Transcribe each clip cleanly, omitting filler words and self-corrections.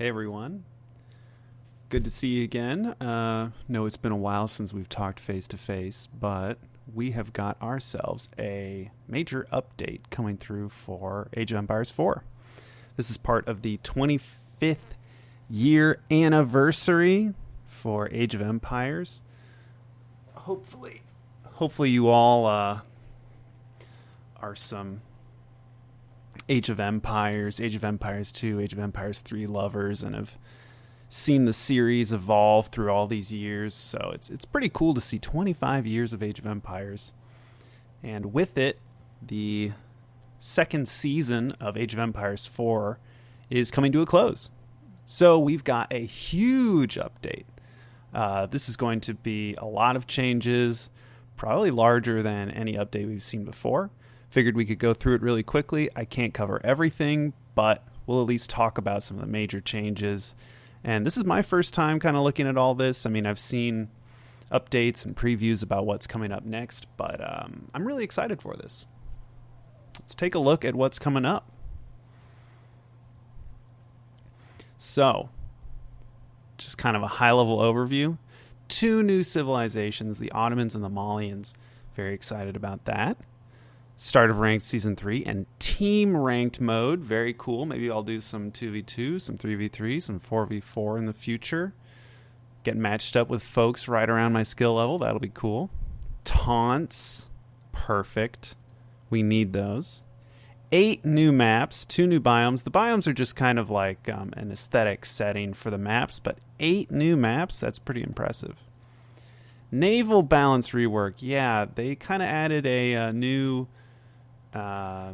Hey everyone, good to see you again. No, it's been a while since we've talked face to face, but we have got ourselves a major update coming through for Age of Empires 4. This is part of the 25th year anniversary for Age of Empires. Hopefully you all are some Age of Empires 2, Age of Empires 3 lovers and have seen the series evolve through all these years. So it's pretty cool to see 25 years of Age of Empires. And with it, the second season of Age of Empires 4 is coming to a close. So we've got a huge update. This is going to be a lot of changes, probably larger than any update we've seen before. Figured we could go through it really quickly. I can't cover everything, but we'll at least talk about some of the major changes. And this is my first time kind of looking at all this. I mean, I've seen updates and previews about what's coming up next, but I'm really excited for this. Let's take a look at what's coming up. So, just kind of a high-level overview. 2 new civilizations, the Ottomans and the Malians. Very excited about that. Start of Ranked Season 3 and Team Ranked mode. Very cool. Maybe I'll do some 2v2, some 3v3, some 4v4 in the future. Get matched up with folks right around my skill level. That'll be cool. Taunts. Perfect. We need those. 8 new maps, 2 new biomes. The biomes are just kind of like an aesthetic setting for the maps, but 8 new maps, that's pretty impressive. Naval balance rework. Yeah, they kind of added a new a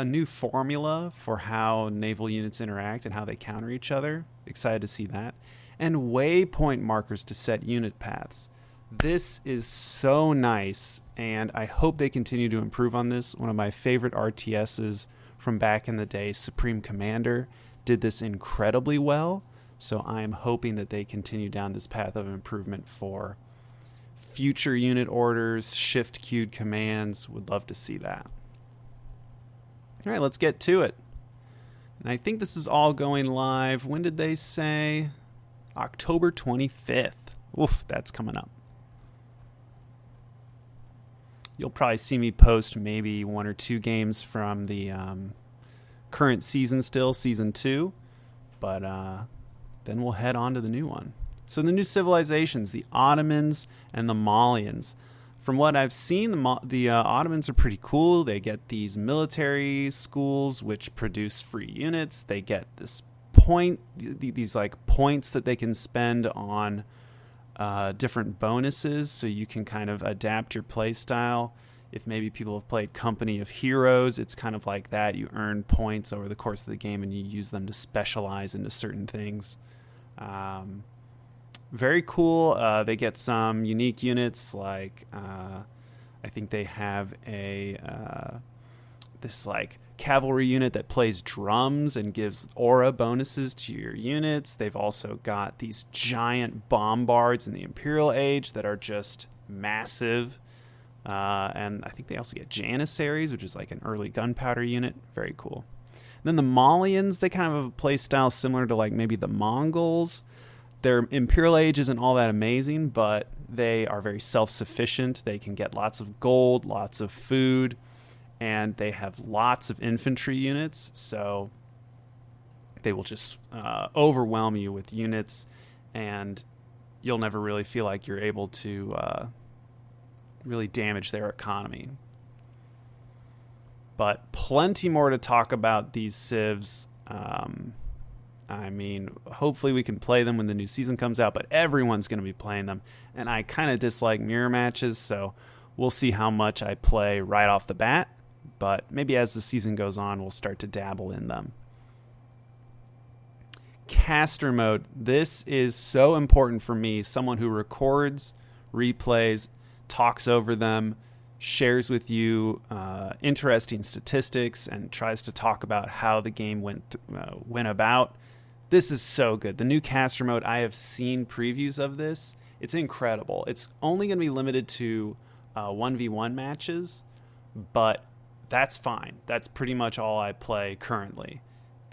new formula for how naval units interact and how they counter each other. Excited to see that. And waypoint markers to set unit paths. This is so nice, and I hope they continue to improve on this. One of my favorite RTSs from back in the day, Supreme Commander, did this incredibly well. So I am hoping that they continue down this path of improvement for future unit orders, shift queued commands. Would love to see that. All right, let's get to it. And I think this is all going live. When did they say? October 25th. Oof, that's coming up. You'll probably see me post maybe 1 or 2 games from the current season still, Season 2. But then we'll head on to the new one. So the new civilizations, the Ottomans and the Malians. From what I've seen, the Ottomans are pretty cool. They get these military schools which produce free units. They get these like points that they can spend on different bonuses, so you can kind of adapt your play style. If maybe people have played Company of Heroes, it's kind of like that. You earn points over the course of the game and you use them to specialize into certain things. Very cool. They get some unique units, like I think they have this like cavalry unit that plays drums and gives aura bonuses to your units. They've also got these giant bombards in the Imperial Age that are just massive. And I think they also get Janissaries, which is like an early gunpowder unit. Very cool. And then the Malians, they kind of have a play style similar to like maybe the Mongols. Their Imperial Age isn't all that amazing, but they are very self-sufficient. They can get lots of gold, lots of food, and they have lots of infantry units, so they will just overwhelm you with units, and you'll never really feel like you're able to really damage their economy. But plenty more to talk about these civs. I mean, hopefully we can play them when the new season comes out, but everyone's going to be playing them. And I kind of dislike mirror matches, so we'll see how much I play right off the bat. But maybe as the season goes on, we'll start to dabble in them. Caster mode. This is so important for me. Someone who records, replays, talks over them, shares with you interesting statistics, and tries to talk about how the game went about. This is so good. The new caster mode, I have seen previews of this. It's incredible. It's only going to be limited to 1v1 matches, but that's fine. That's pretty much all I play currently.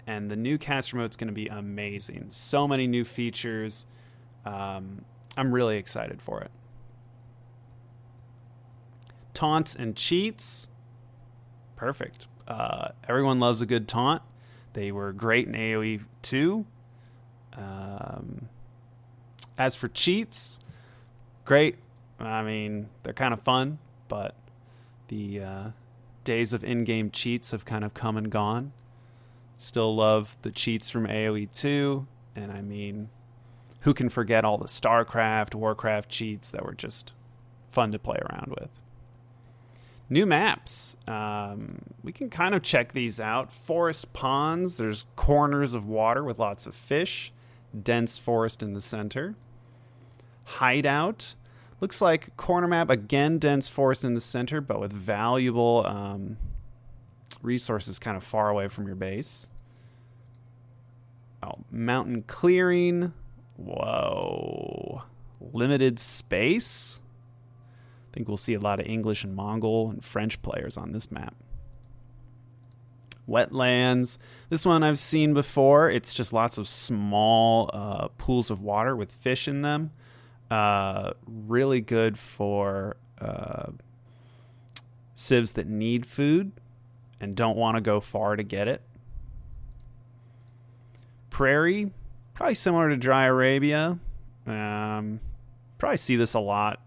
and the new cast remote's going to be amazing. So many new features. I'm really excited for it. Taunts and cheats. Perfect. Everyone loves a good taunt. They were great in AoE2. As for cheats, great. I mean, they're kind of fun, but the days of in-game cheats have kind of come and gone. Still love the cheats from AoE2, and I mean, who can forget all the StarCraft, Warcraft cheats that were just fun to play around with. New maps. We can kind of check these out. Forest ponds. There's corners of water with lots of fish. Dense forest in the center. Hideout. Looks like corner map, again, dense forest in the center, but with valuable resources kind of far away from your base. Oh, mountain clearing. Whoa. Limited space. I think we'll see a lot of English and Mongol and French players on this map. Wetlands. This one I've seen before. It's just lots of small pools of water with fish in them. Really good for civs that need food and don't want to go far to get it. Prairie, probably similar to Dry Arabia. Probably see this a lot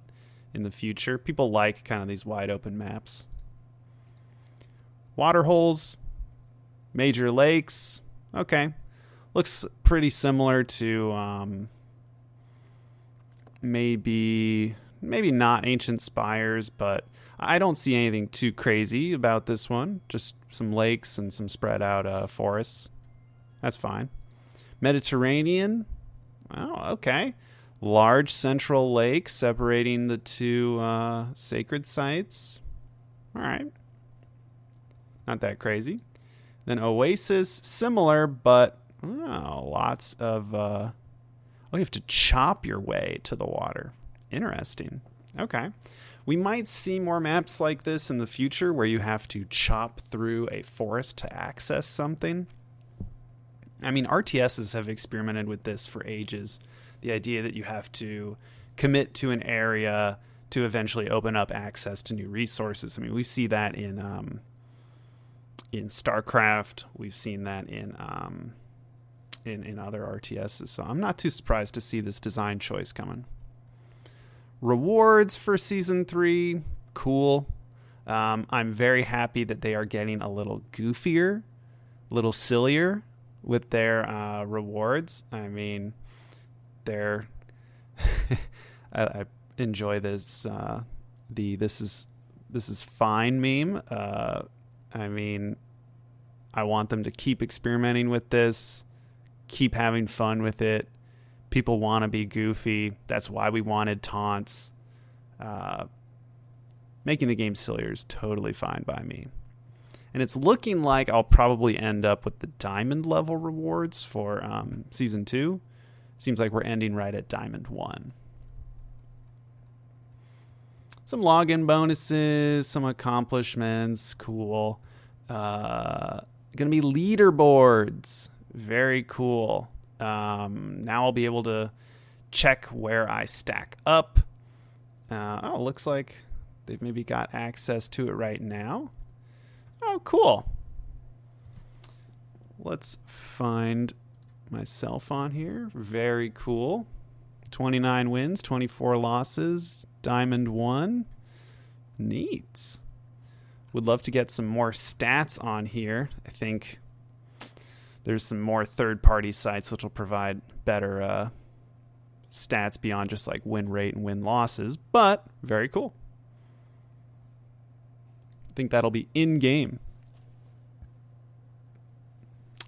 in the future. People like kind of these wide open maps. Water holes, major lakes. Okay, looks pretty similar to maybe not Ancient Spires, but I don't see anything too crazy about this one. Just some lakes and some spread out forests. That's fine. Mediterranean. Oh, okay. Large central lake separating the two sacred sites. All right. Not that crazy. Then Oasis, similar, but lots of... you have to chop your way to the water. Interesting. Okay. We might see more maps like this in the future where you have to chop through a forest to access something. I mean, RTSs have experimented with this for ages. The idea that you have to commit to an area to eventually open up access to new resources. I mean, we see that in StarCraft. We've seen that in other RTSs. So I'm not too surprised to see this design choice coming. Rewards for Season 3. Cool. I'm very happy that they are getting a little goofier, a little sillier with their rewards. I mean, they're... I enjoy this. This is fine meme. I mean, I want them to keep experimenting with this, keep having fun with it. People want to be goofy. That's why we wanted taunts. Making the game sillier is totally fine by me. And it's looking like I'll probably end up with the diamond level rewards for Season 2. Seems like we're ending right at Diamond 1. Some login bonuses, some accomplishments. Cool. Gonna be leaderboards. Very cool. Now I'll be able to check where I stack up. Looks like they've maybe got access to it right now. Oh, cool. Let's find myself on here. Very cool. 29 wins, 24 losses, Diamond 1. Neat. Would love to get some more stats on here. I think there's some more third-party sites which will provide better stats beyond just like win rate and win losses, but very cool. I think that'll be in-game.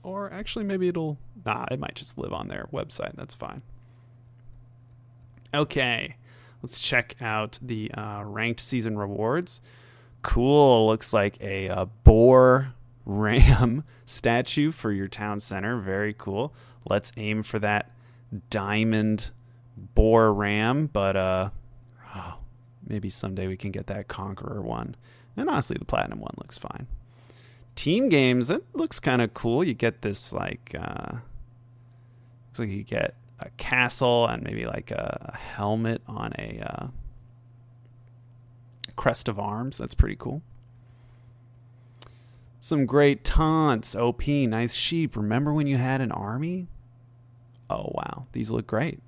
Or actually maybe it might just live on their website. That's fine. Okay, let's check out the ranked season rewards. Cool, looks like a boar ram statue for your town center. Very cool. Let's aim for that diamond boar ram, but maybe someday we can get that conqueror one. And honestly, the platinum one looks fine. Team games, that looks kind of cool. You get this like looks like you get a castle and maybe like a helmet on a crest of arms. That's pretty cool. Some great taunts. OP, nice sheep. Remember when you had an army? Oh wow, these look great.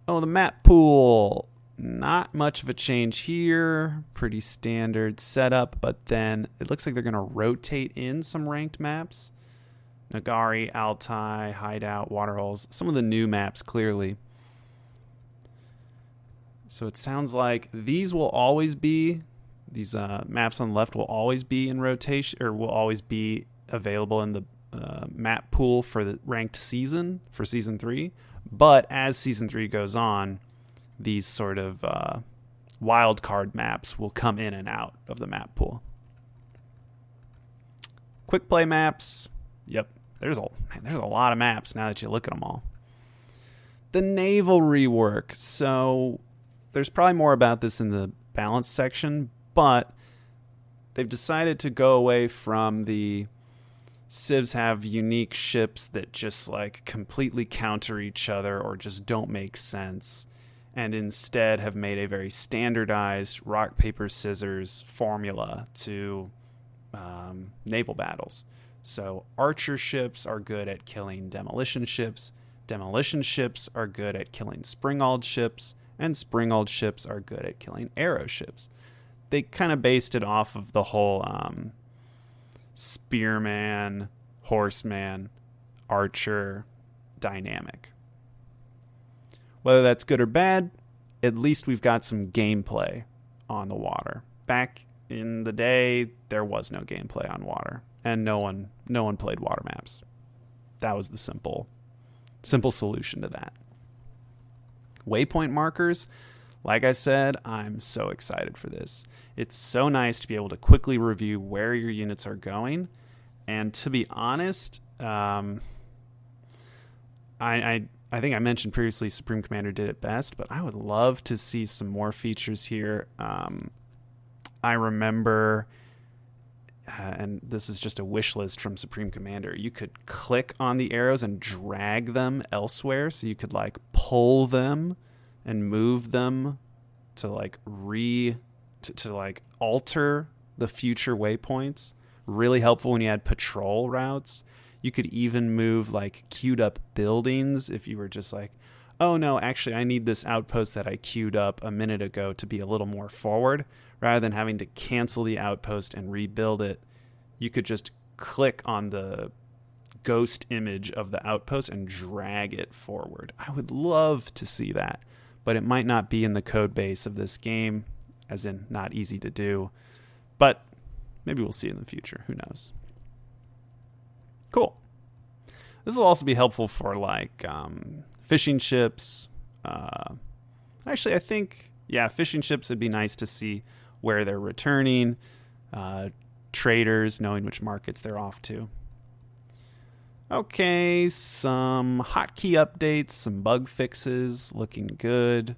Oh, the map pool. Not much of a change here. Pretty standard setup, but then it looks like they're going to rotate in some ranked maps. Nagari, Altai, Hideout, Waterholes. Some of the new maps, clearly. So it sounds like these will always be, these maps on the left will always be in rotation, or will always be available in the map pool for the ranked season, for Season 3. But as Season 3 goes on, these sort of wild card maps will come in and out of the map pool. Quick play maps. Yep, there's a lot of maps now that you look at them all. The naval rework. So there's probably more about this in the balance section, but they've decided to go away from the civs have unique ships that just like completely counter each other or just don't make sense, and instead have made a very standardized rock, paper, scissors formula to naval battles. So archer ships are good at killing demolition ships. Demolition ships are good at killing springald ships. And springald ships are good at killing arrow ships. They kind of based it off of the whole spearman, horseman, archer dynamic. Whether that's good or bad, at least we've got some gameplay on the water. Back in the day, there was no gameplay on water, and no one played water maps. That was the simple solution to that. Waypoint markers, like I said, I'm so excited for this. It's so nice to be able to quickly review where your units are going. And to be honest, I think I mentioned previously Supreme Commander did it best, but I would love to see some more features here. I remember, and this is just a wish list from Supreme Commander, you could click on the arrows and drag them elsewhere, so you could like pull them and move them to like to like alter the future waypoints. Really helpful when you had patrol routes. You could even move like queued up buildings if you were just like, oh no, actually I need this outpost that I queued up a minute ago to be a little more forward. Rather than having to cancel the outpost and rebuild it, you could just click on the ghost image of the outpost and drag it forward. I would love to see that, but it might not be in the code base of this game, as in not easy to do. But maybe we'll see in the future. Who knows? Cool. This will also be helpful for like fishing ships. Actually, I think, yeah, fishing ships would be nice to see where they're returning. Traders, knowing which markets they're off to. Okay, some hotkey updates, some bug fixes, looking good.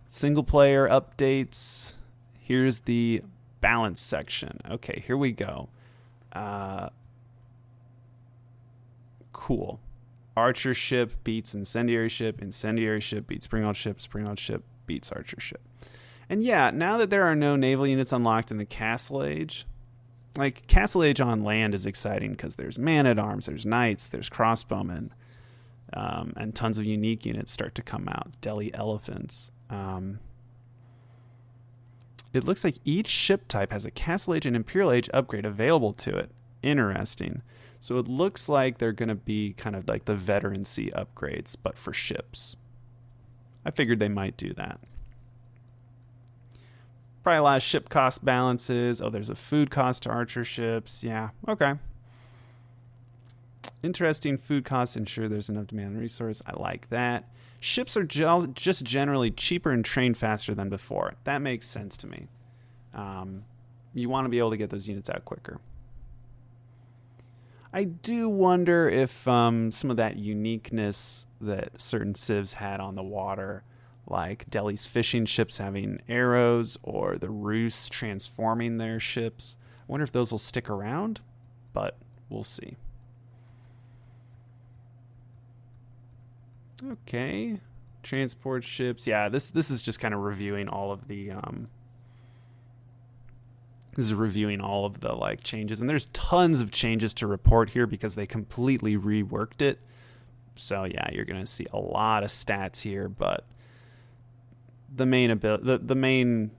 Single player updates. Here's the balance section. Okay, here we go. Cool. Archer ship beats incendiary ship beats springald ship beats archer ship. And yeah, now that there are no naval units unlocked in the Castle Age, like Castle Age on land is exciting because there's man-at-arms, there's knights, there's crossbowmen, and tons of unique units start to come out. Delhi elephants. It looks like each ship type has a Castle Age and Imperial Age upgrade available to it. Interesting. So it looks like they're going to be kind of like the veterancy upgrades, but for ships. I figured they might do that. Probably a lot of ship cost balances. Oh, there's a food cost to archer ships. Yeah, okay. Interesting. Food costs ensure there's enough demand and resource. I like that. Ships are just generally cheaper and trained faster than before. That makes sense to me. You want to be able to get those units out quicker. I do wonder if some of that uniqueness that certain civs had on the water, like Delhi's fishing ships having arrows or the Rus transforming their ships. I wonder if those will stick around, but we'll see. Okay. Transport ships. Yeah, this is just kind of reviewing all of the like changes, and there's tons of changes to report here because they completely reworked it. So yeah, you're going to see a lot of stats here, but the main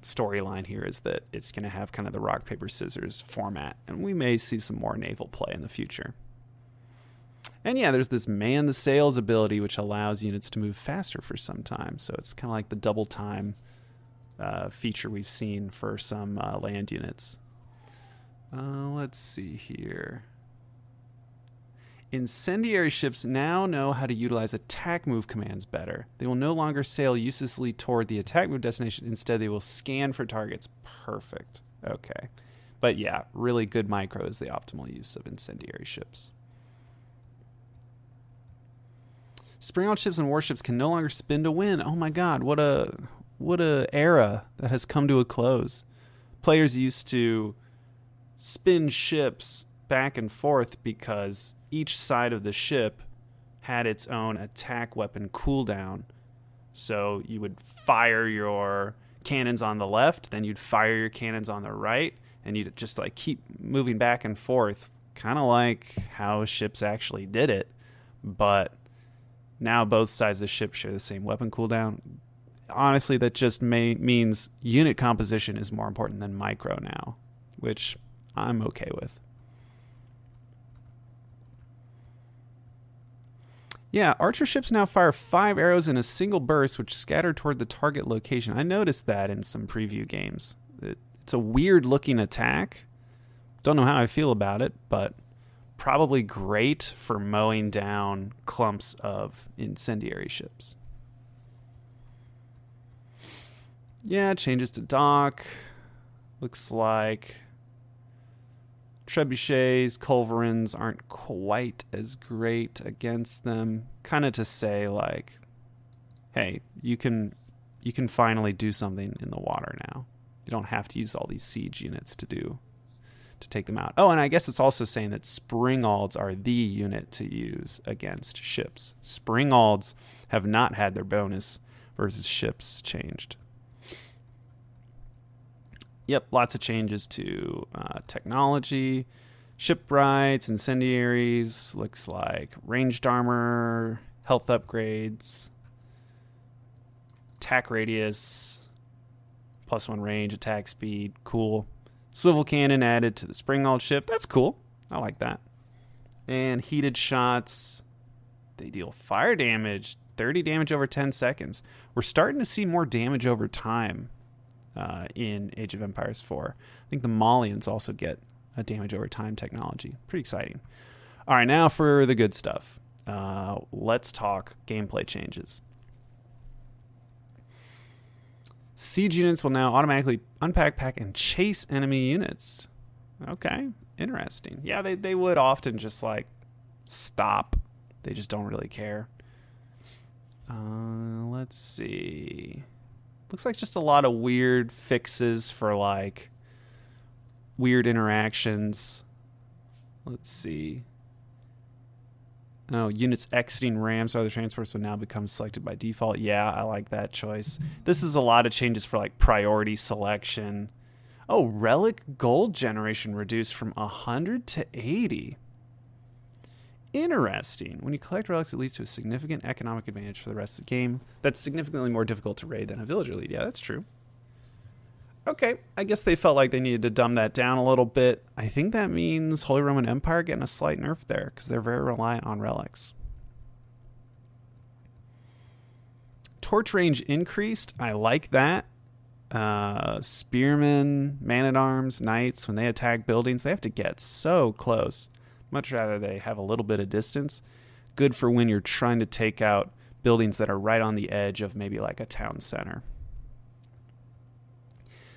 storyline here is that it's going to have kind of the rock paper scissors format, and we may see some more naval play in the future. And yeah, there's this man the sails ability, which allows units to move faster for some time. So it's kind of like the double time feature we've seen for some land units. Let's see here. Incendiary ships now know how to utilize attack move commands better. They will no longer sail uselessly toward the attack move destination. Instead, they will scan for targets. Perfect. Okay. But yeah, really good micro is the optimal use of incendiary ships. Spring-hauled ships and warships can no longer spin to win. Oh my god, what a era that has come to a close. Players used to spin ships back and forth because each side of the ship had its own attack weapon cooldown. So you would fire your cannons on the left, then you'd fire your cannons on the right, and you'd just like keep moving back and forth, kind of like how ships actually did it. But now both sides of the ship share the same weapon cooldown. Honestly, that just means unit composition is more important than micro now, which I'm okay with. Yeah, archer ships now fire 5 arrows in a single burst, which scatter toward the target location. I noticed that in some preview games. It's a weird-looking attack. Don't know how I feel about it, but probably great for mowing down clumps of incendiary ships. Yeah, changes to dock. Looks like trebuchets, culverins aren't quite as great against them. Kind of to say like, hey, you can finally do something in the water now. You don't have to use all these siege units to take them out. Oh, and I guess it's also saying that spring-alds are the unit to use against ships. Spring-alds have not had their bonus versus ships changed. Yep, lots of changes to technology, shipwrights, incendiaries, looks like ranged armor, health upgrades, attack radius, +1 range, attack speed, cool. Swivel cannon added to the spring-hauled ship. That's cool. I like that. And heated shots. They deal fire damage. 30 damage over 10 seconds. We're starting to see more damage over time in Age of Empires 4. I think the Malians also get a damage over time technology. Pretty exciting. All right, now for the good stuff. Let's talk gameplay changes. Siege units will now automatically unpack, pack, and chase enemy units. Okay, interesting. Yeah, they would often just like stop. They just don't really care. Let's see. Looks like just a lot of weird fixes for like weird interactions. Let's see. Oh, units exiting rams or other transports will now become selected by default. Yeah, I like that choice. This is a lot of changes for like priority selection. Oh, relic gold generation reduced from 100 to 80. Interesting. When you collect relics, it leads to a significant economic advantage for the rest of the game. That's significantly more difficult to raid than a villager lead. Yeah, that's true. Okay, I guess they felt like they needed to dumb that down a little bit. I think that means Holy Roman Empire getting a slight nerf there because they're very reliant on relics. Torch range increased. I like that. Spearmen, man-at-arms, knights, when they attack buildings, they have to get so close. Much rather they have a little bit of distance. Good for when you're trying to take out buildings that are right on the edge of maybe like a town center.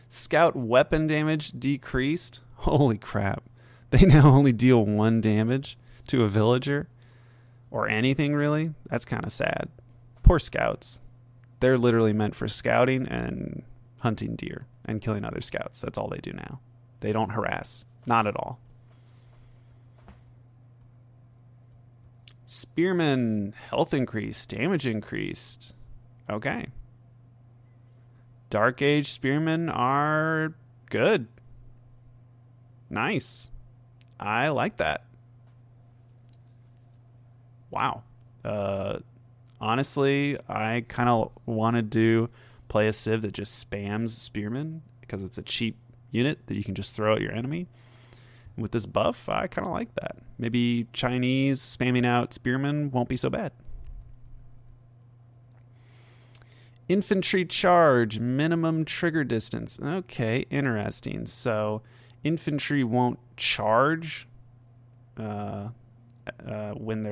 Scout weapon damage decreased. Holy crap. They now only deal 1 damage to a villager. Or anything, really. That's kind of sad. Poor scouts. They're literally meant for scouting and hunting deer and killing other scouts. That's all they do now. They don't harass. Not at all. Spearmen, health increased, damage increased. Okay. Dark Age spearmen are good. Nice. I like that. Wow. Honestly, I kind of want to play a civ that just spams spearmen because it's a cheap unit that you can just throw at your enemy. And with this buff, I kind of like that. Maybe Chinese spamming out spearmen won't be so bad. Infantry charge, minimum trigger distance. Okay, interesting. So infantry won't charge when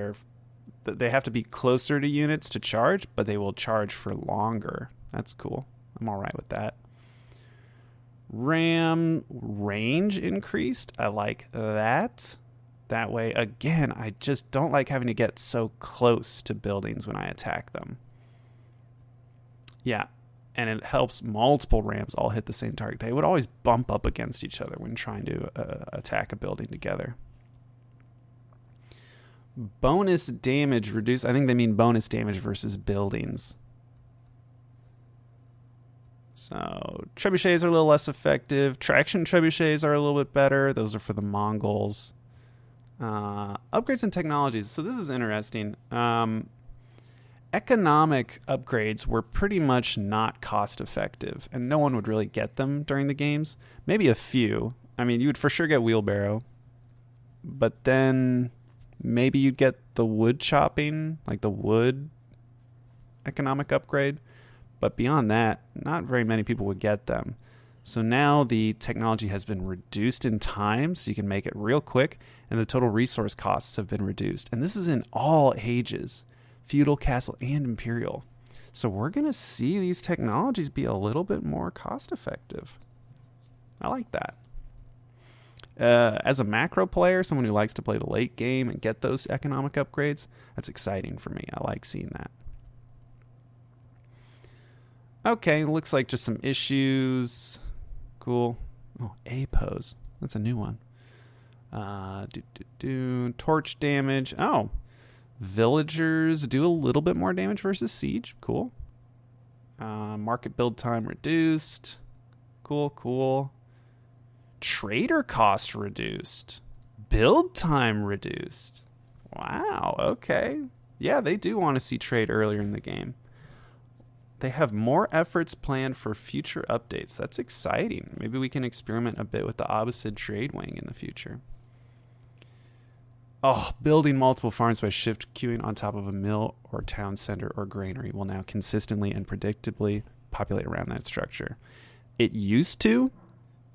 they have to be closer to units to charge, but they will charge for longer. That's cool. I'm all right with that. Ram range increased. I like that. That way, again, I just don't like having to get so close to buildings when I attack them. Yeah, and it helps multiple rams all hit the same target. They would always bump up against each other when trying to attack a building together. Bonus damage reduced. I think they mean bonus damage versus buildings. So trebuchets are a little less effective. Traction trebuchets are a little bit better. Those are for the Mongols. Upgrades and technologies. So this is interesting. Economic upgrades were pretty much not cost effective, and no one would really get them during the games. Maybe a few. I mean, you would for sure get wheelbarrow, but then maybe you'd get the wood chopping, like the wood economic upgrade. But beyond that, not very many people would get them. So now the technology has been reduced in time, so you can make it real quick, and the total resource costs have been reduced. And this is in all ages, feudal, castle, and imperial. So we're going to see these technologies be a little bit more cost effective. I like that. As a macro player, someone who likes to play the late game and get those economic upgrades, that's exciting for me. I like seeing that. Okay, looks like just some issues. Cool. Oh, A pose. That's a new one. Torch damage. Oh, villagers do a little bit more damage versus siege. Cool. Market build time reduced. Cool. Trader cost reduced. Build time reduced. Wow, okay. Yeah, they do want to see trade earlier in the game. They have more efforts planned for future updates. That's exciting. Maybe we can experiment a bit with the Abbasid trade wing in the future. Oh, building multiple farms by shift queuing on top of a mill or town center or granary will now consistently and predictably populate around that structure. It used to.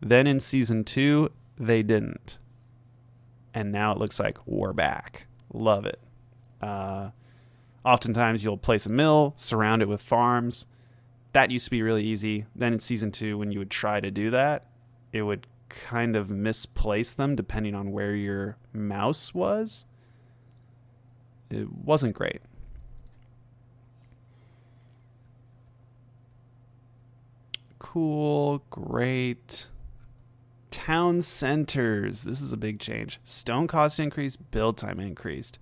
Then in Season 2, they didn't. And now it looks like we're back. Love it. Oftentimes you'll place a mill, surround it with farms. That used to be really easy. Then in Season 2, when you would try to do that, it would kind of misplace them depending on where your mouse was. It wasn't great. Cool, great. Town centers. This is a big change. Stone cost increased, build time increased.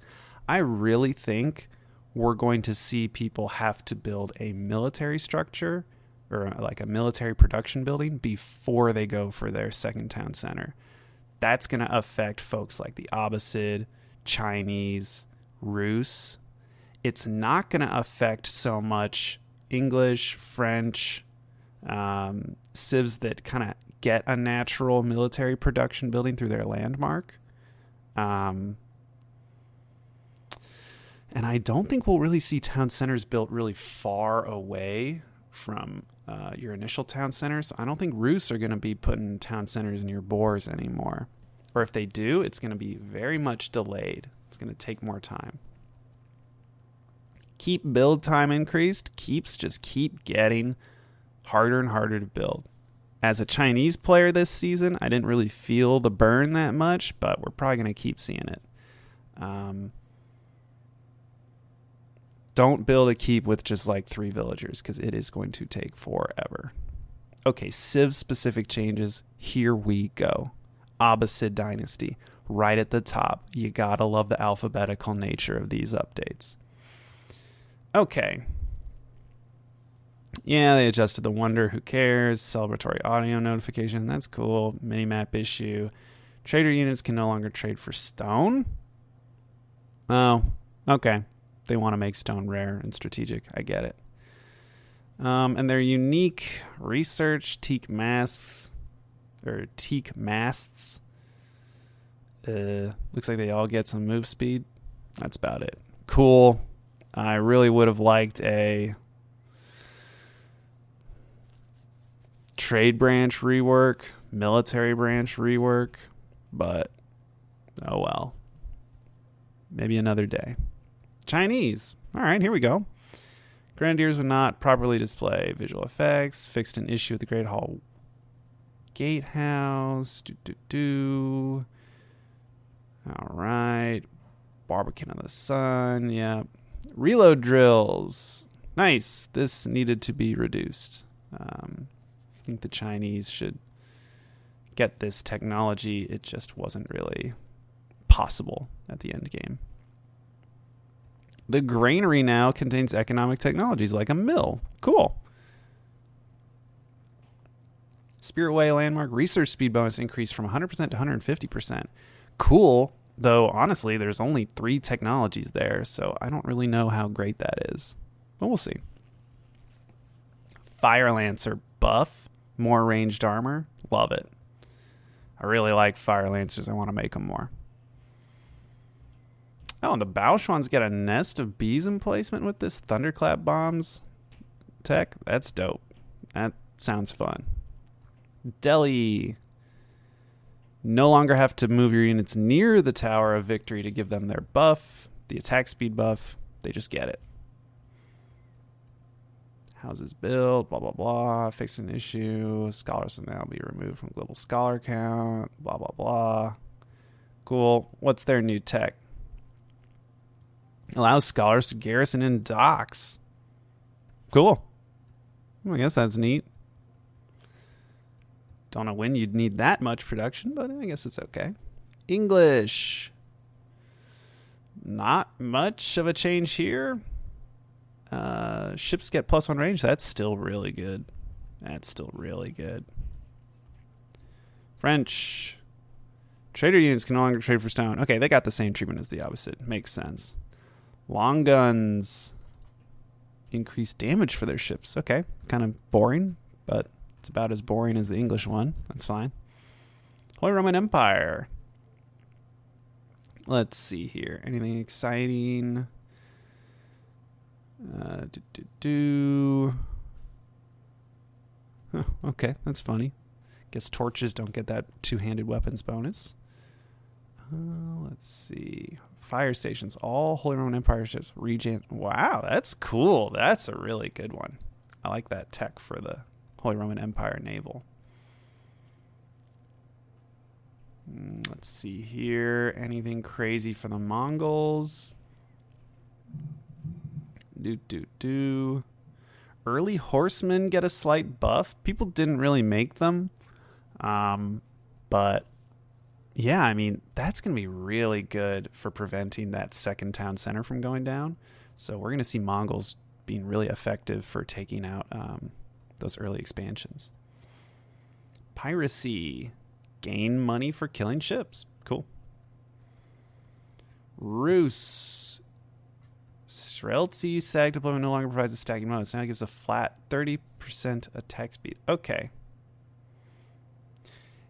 I really think we're going to see people have to build a military structure or like a military production building before they go for their second town center. That's going to affect folks like the Abbasid, Chinese, Rus. It's not going to affect so much English, French, civs that kind of get a natural military production building through their landmark. And I don't think we'll really see town centers built really far away from your initial town centers. I don't think Rus are going to be putting town centers near bores anymore. Or if they do, it's going to be very much delayed. It's going to take more time. Keep build time increased. Keeps just keep getting harder and harder to build. As a Chinese player this season, I didn't really feel the burn that much, but we're probably going to keep seeing it. Don't build a keep with just like 3 villagers because it is going to take forever. Okay, Civ specific changes. Here we go. Abbasid Dynasty, right at the top. You gotta love the alphabetical nature of these updates. Okay. Yeah, they adjusted the wonder. Who cares? Celebratory audio notification. That's cool. Minimap issue. Trader units can no longer trade for stone. Oh, okay. They want to make stone rare and strategic. I get it. And their unique research teak masts. Looks like they all get some move speed. That's about it. Cool. I really would have liked a trade branch rework, military branch rework, but oh well. Maybe another day. Chinese. All right, here we go. Grenadiers would not properly display visual effects. Fixed an issue with the Great Hall Gatehouse. All right. Barbican of the Sun. Yeah. Reload drills. Nice. This needed to be reduced. I think the Chinese should get this technology. It just wasn't really possible at the end game. The granary now contains economic technologies like a mill. Cool. Spirit Way landmark research speed bonus increased from 100% to 150%. Cool, though honestly, there's only 3 technologies there, so I don't really know how great that is. But we'll see. Fire Lancer buff, more ranged armor. Love it. I really like Fire Lancers. I want to make them more. Oh, and the Baochuans get a nest of bees emplacement with this Thunderclap bombs tech. That's dope. That sounds fun. Delhi. No longer have to move your units near the Tower of Victory to give them their buff. The attack speed buff. They just get it. Houses built. Blah, blah, blah. Fix an issue. Scholars will now be removed from global scholar count. Blah, blah, blah. Cool. What's their new tech? Allows scholars to garrison in docks. Cool. I guess that's neat. Don't know when you'd need that much production, but I guess it's okay. English. Not much of a change here. Ships get +1 range. That's still really good. French. Trader units can no longer trade for stone. Okay, they got the same treatment as the opposite. Makes sense. Long guns. Increase damage for their ships. Okay, kind of boring, but it's about as boring as the English one. That's fine. Holy Roman Empire. Let's see here. Anything exciting? Huh, okay, that's funny. Guess torches don't get that 2-handed weapons bonus. Let's see. Fire stations. All Holy Roman Empire ships regen. Wow, that's cool. That's a really good one. I like that tech for the Holy Roman Empire naval. Let's see here. Anything crazy for the Mongols? Early horsemen get a slight buff. People didn't really make them. But yeah, I mean, that's going to be really good for preventing that second town center from going down. So we're going to see Mongols being really effective for taking out those early expansions. Piracy. Gain money for killing ships. Cool. Rus. Streltsy sag deployment no longer provides a stacking bonus. Now it gives a flat 30% attack speed. Okay.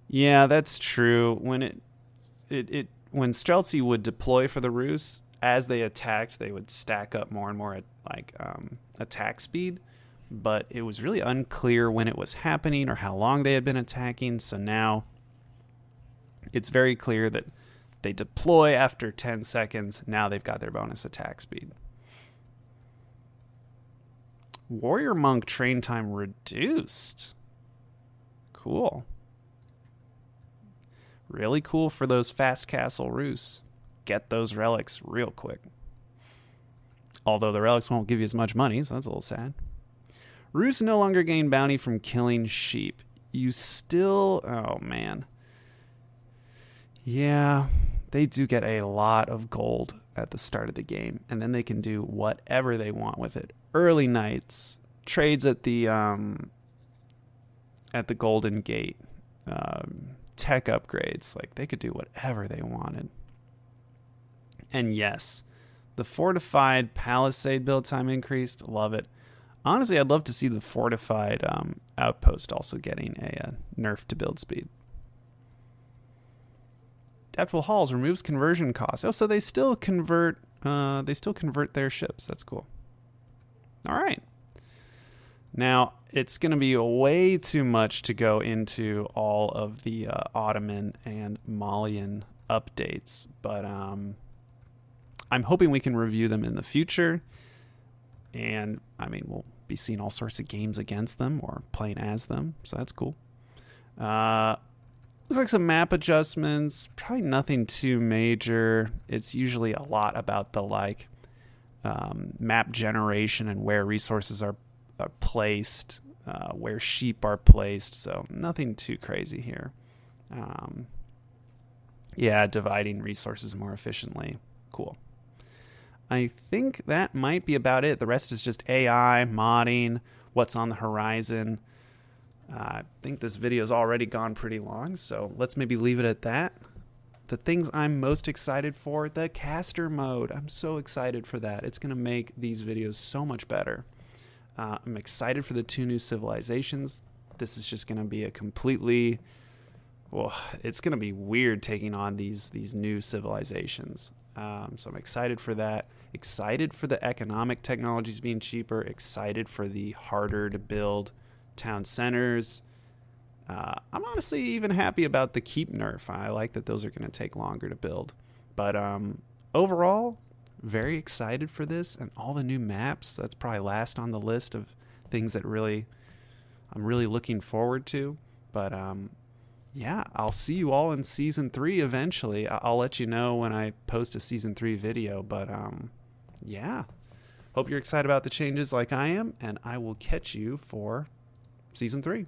Yeah, that's true. When when Streltsy would deploy for the Rus, as they attacked, they would stack up more and more at attack speed. But it was really unclear when it was happening or how long they had been attacking. So now it's very clear that they deploy after 10 seconds. Now they've got their bonus attack speed. Warrior Monk train time reduced. Cool. Really cool for those fast castle Rus. Get those relics real quick. Although the relics won't give you as much money, so that's a little sad. Roosts no longer gain bounty from killing sheep. You still... Oh, man. Yeah, they do get a lot of gold at the start of the game, and then they can do whatever they want with it. Early nights, trades at the Golden Gate, tech upgrades. Like, they could do whatever they wanted. And yes, the fortified palisade build time increased. Love it. Honestly, I'd love to see the fortified outpost also getting a nerf to build speed. Adaptable halls removes conversion costs. Oh, so they still convert. They still convert their ships. That's cool. All right. Now it's going to be way too much to go into all of the Ottoman and Malian updates, but I'm hoping we can review them in the future. And I mean, we'll be seeing all sorts of games against them or playing as them, so that's cool. Looks like some map adjustments, probably nothing too major. It's usually a lot about the map generation and where resources are placed, where sheep are placed, so nothing too crazy here. Yeah, dividing resources more efficiently. Cool. I think that might be about it. The rest is just AI, modding, what's on the horizon. I think this video's already gone pretty long, so let's maybe leave it at that. The things I'm most excited for, the caster mode. I'm so excited for that. It's going to make these videos so much better. I'm excited for the 2 new civilizations. This is just going to be a completely... Well, it's going to be weird taking on these new civilizations. So I'm excited for that. Excited for the economic technologies being cheaper. Excited for the harder to build town centers. I'm honestly even happy about the keep nerf. I like that those are going to take longer to build. But overall, very excited for this and all the new maps. That's probably last on the list of things that I'm really looking forward to. But yeah, I'll see you all in Season 3 eventually. I'll let you know when I post a Season 3 video. But yeah, hope you're excited about the changes like I am, and I will catch you for Season 3.